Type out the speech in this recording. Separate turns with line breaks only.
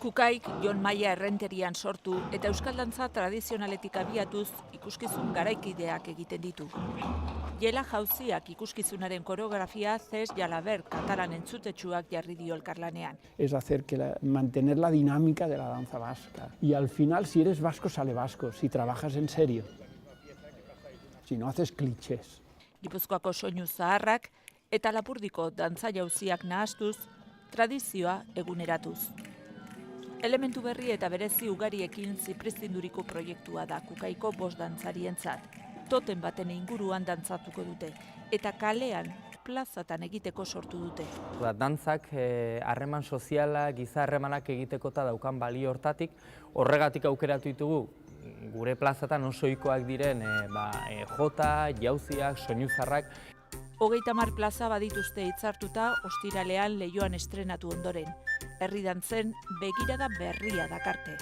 Kukaik Jon Maia errenterian sortu eta euskal dantza tradizionaletik abiatuz ikuskizun garaikideak egiten ditu. Jela Jauziak ikuskizunaren koreografia Cés Jalabert katalan entzutetsuak jarri dio elkarlanean.
Es hacer mantener la dinámica de la danza vasca. Y al final, si eres vasco, sale vasco, si trabajas en serio. Si no haces clichés.
Gipuzkoako soinu zaharrak eta Lapurdiko dantza jauziak nahastuz, tradizioa eguneratuz. Elementu berri eta berezi ugariekin zipristinduriko proiektua da Kukaiko 5 dantzarientzat. Toten baten inguruan dantzatuko dute eta kalean plazatan egiteko sortu dute.
Dantzak harreman soziala, giza harremanak egitekota daukan balio hortatik, horregatik aukeratu ditugu gure plazatan oso ohikoak diren jota, jauziak, soinuzarrak.
30 plaza badituzte hitzartuta ostiralean Leioan estrenatu ondoren. Herri dantzen begirada berria dakarte.